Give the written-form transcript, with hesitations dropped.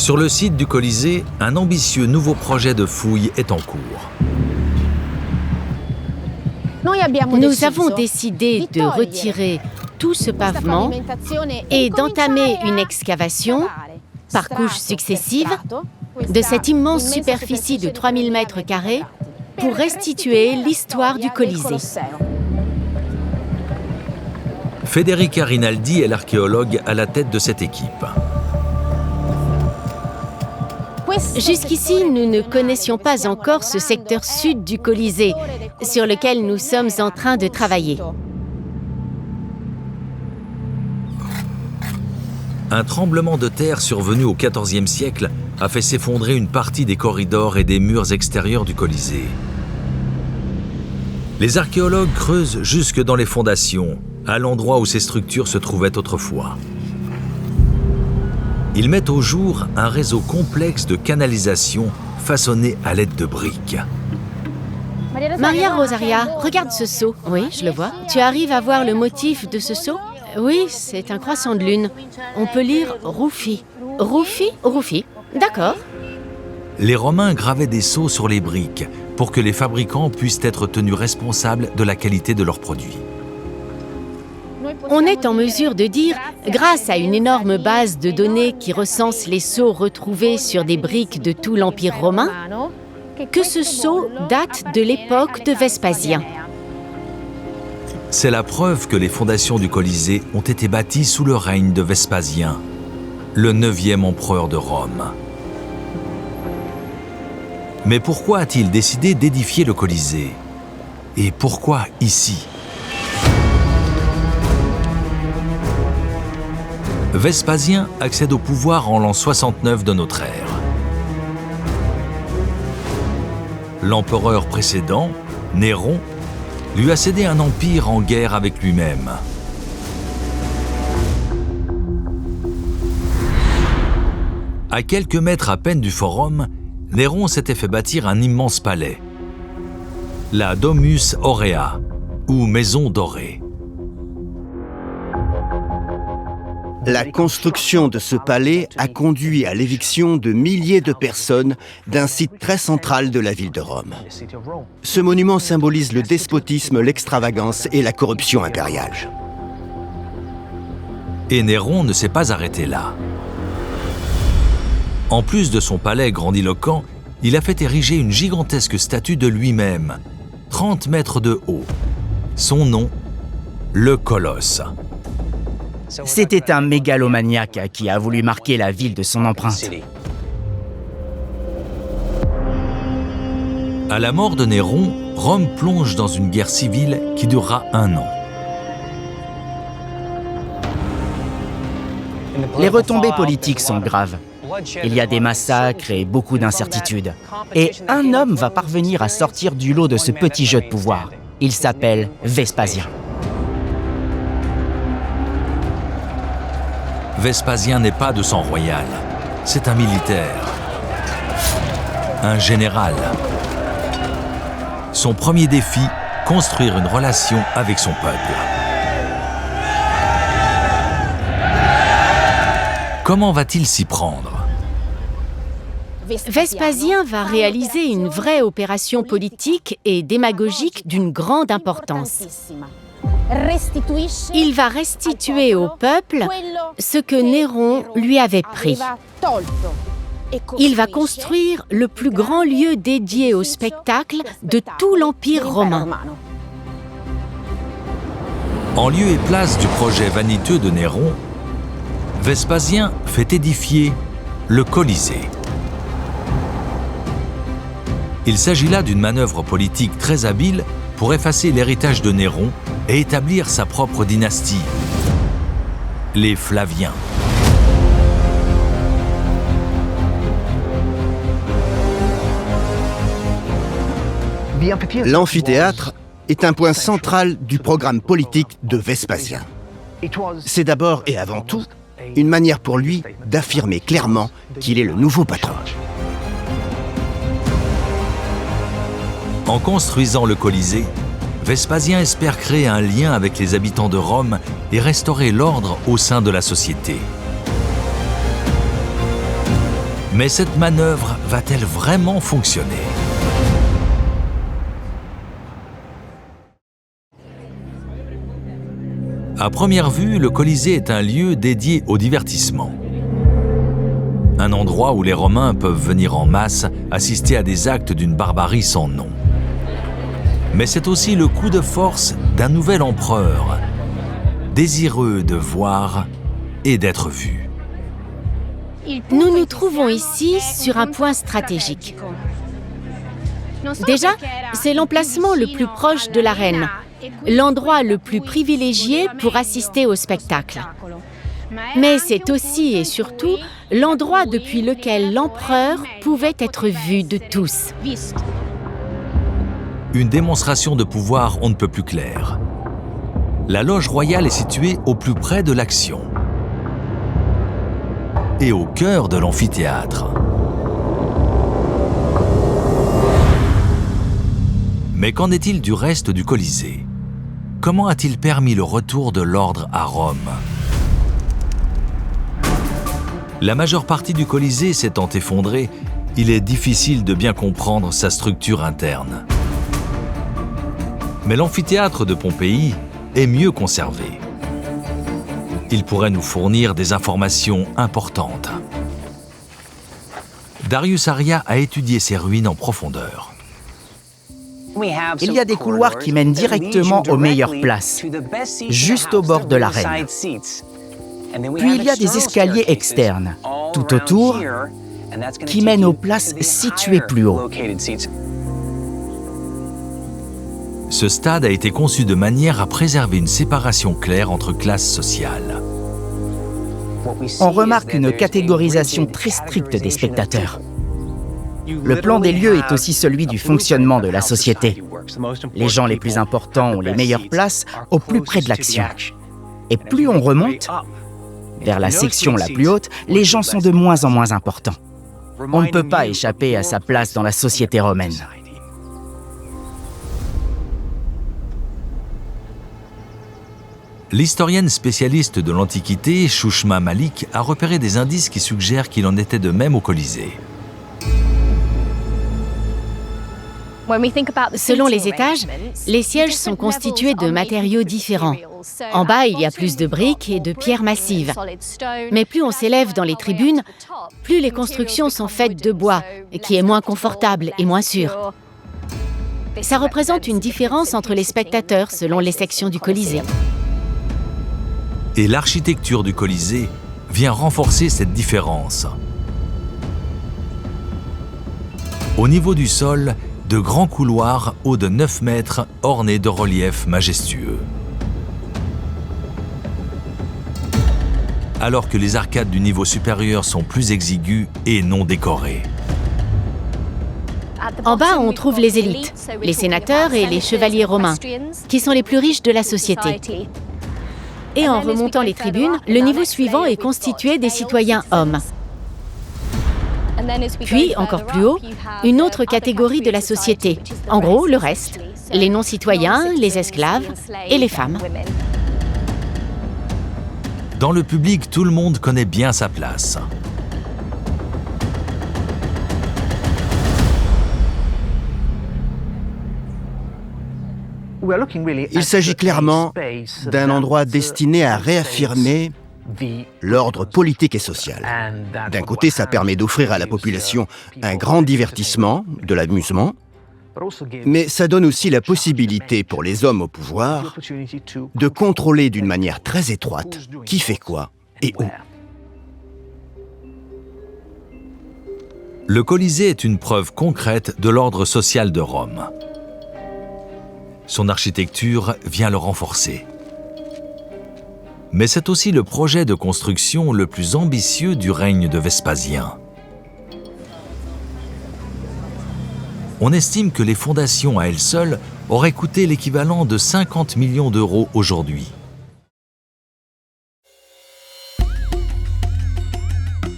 Sur le site du Colisée, un ambitieux nouveau projet de fouille est en cours. Nous avons décidé de retirer tout ce pavement et d'entamer une excavation par couches successives de cette immense superficie de 3000 mètres carrés pour restituer l'histoire du Colisée. Federica Rinaldi est l'archéologue à la tête de cette équipe. Jusqu'ici, nous ne connaissions pas encore ce secteur sud du Colisée, sur lequel nous sommes en train de travailler. Un tremblement de terre survenu au XIVe siècle a fait s'effondrer une partie des corridors et des murs extérieurs du Colisée. Les archéologues creusent jusque dans les fondations, à l'endroit où ces structures se trouvaient autrefois. Ils mettent au jour un réseau complexe de canalisation façonné à l'aide de briques. Maria Rosaria, regarde ce seau. Oui, je le vois. Tu arrives à voir le motif de ce seau? Oui, c'est un croissant de lune. On peut lire Rufi. Rufi? Rufi. D'accord. Les Romains gravaient des sceaux sur les briques pour que les fabricants puissent être tenus responsables de la qualité de leurs produits. On est en mesure de dire, grâce à une énorme base de données qui recense les sceaux retrouvés sur des briques de tout l'Empire romain, que ce sceau date de l'époque de Vespasien. C'est la preuve que les fondations du Colisée ont été bâties sous le règne de Vespasien, le 9e empereur de Rome. Mais pourquoi a-t-il décidé d'édifier le Colisée? Et pourquoi ici? Vespasien accède au pouvoir en l'an 69 de notre ère. L'empereur précédent, Néron, lui a cédé un empire en guerre avec lui-même. À quelques mètres à peine du forum, Néron s'était fait bâtir un immense palais, la Domus Aurea, ou Maison dorée. La construction de ce palais a conduit à l'éviction de milliers de personnes d'un site très central de la ville de Rome. Ce monument symbolise le despotisme, l'extravagance et la corruption impériale. Et Néron ne s'est pas arrêté là. En plus de son palais grandiloquent, il a fait ériger une gigantesque statue de lui-même, 30 mètres de haut. Son nom, le Colosse. C'était un mégalomaniaque qui a voulu marquer la ville de son empreinte. À la mort de Néron, Rome plonge dans une guerre civile qui durera 1 an. Les retombées politiques sont graves. Il y a des massacres et beaucoup d'incertitudes. Et un homme va parvenir à sortir du lot de ce petit jeu de pouvoir. Il s'appelle Vespasien. Vespasien n'est pas de sang royal. C'est un militaire. Un général. Son premier défi, construire une relation avec son peuple. Comment va-t-il s'y prendre? Vespasien va réaliser une vraie opération politique et démagogique d'une grande importance. Il va restituer au peuple ce que Néron lui avait pris. Il va construire le plus grand lieu dédié au spectacle de tout l'Empire romain. En lieu et place du projet vaniteux de Néron, Vespasien fait édifier le Colisée. Il s'agit là d'une manœuvre politique très habile pour effacer l'héritage de Néron et établir sa propre dynastie, les Flaviens. L'amphithéâtre est un point central du programme politique de Vespasien. C'est d'abord et avant tout une manière pour lui d'affirmer clairement qu'il est le nouveau patron. En construisant le Colisée, Vespasien espère créer un lien avec les habitants de Rome et restaurer l'ordre au sein de la société. Mais cette manœuvre va-t-elle vraiment fonctionner? À première vue, le Colisée est un lieu dédié au divertissement. Un endroit où les Romains peuvent venir en masse assister à des actes d'une barbarie sans nom. Mais c'est aussi le coup de force d'un nouvel empereur, désireux de voir et d'être vu. Nous nous trouvons ici sur un point stratégique. Déjà, c'est l'emplacement le plus proche de l'arène, l'endroit le plus privilégié pour assister au spectacle. Mais c'est aussi et surtout l'endroit depuis lequel l'empereur pouvait être vu de tous. Une démonstration de pouvoir on ne peut plus claire. La loge royale est située au plus près de l'action et au cœur de l'amphithéâtre. Mais qu'en est-il du reste du Colisée? Comment a-t-il permis le retour de l'ordre à Rome? La majeure partie du Colisée s'étant effondrée, il est difficile de bien comprendre sa structure interne. Mais l'amphithéâtre de Pompéi est mieux conservé. Il pourrait nous fournir des informations importantes. Darius Arya a étudié ces ruines en profondeur. Il y a des couloirs qui mènent directement aux meilleures places, juste au bord de l'arène. Puis il y a des escaliers externes, tout autour, qui mènent aux places situées plus haut. Ce stade a été conçu de manière à préserver une séparation claire entre classes sociales. On remarque une catégorisation très stricte des spectateurs. Le plan des lieux est aussi celui du fonctionnement de la société. Les gens les plus importants ont les meilleures places au plus près de l'action. Et plus on remonte, vers la section la plus haute, les gens sont de moins en moins importants. On ne peut pas échapper à sa place dans la société romaine. L'historienne spécialiste de l'Antiquité, Shushma Malik, a repéré des indices qui suggèrent qu'il en était de même au Colisée. Selon les étages, les sièges sont constitués de matériaux différents. En bas, il y a plus de briques et de pierres massives. Mais plus on s'élève dans les tribunes, plus les constructions sont faites de bois, qui est moins confortable et moins sûr. Ça représente une différence entre les spectateurs selon les sections du Colisée. Et l'architecture du Colisée vient renforcer cette différence. Au niveau du sol, de grands couloirs hauts de 9 mètres ornés de reliefs majestueux. Alors que les arcades du niveau supérieur sont plus exiguës et non décorées. En bas, on trouve les élites, les sénateurs et les chevaliers romains, qui sont les plus riches de la société. Et en remontant les tribunes, le niveau suivant est constitué des citoyens hommes. Puis, encore plus haut, une autre catégorie de la société. En gros, le reste, les non-citoyens, les esclaves et les femmes. Dans le public, tout le monde connaît bien sa place. Il s'agit clairement d'un endroit destiné à réaffirmer l'ordre politique et social. D'un côté, ça permet d'offrir à la population un grand divertissement, de l'amusement, mais ça donne aussi la possibilité pour les hommes au pouvoir de contrôler d'une manière très étroite qui fait quoi et où. Le Colisée est une preuve concrète de l'ordre social de Rome. Son architecture vient le renforcer. Mais c'est aussi le projet de construction le plus ambitieux du règne de Vespasien. On estime que les fondations à elles seules auraient coûté l'équivalent de 50 millions d'euros aujourd'hui.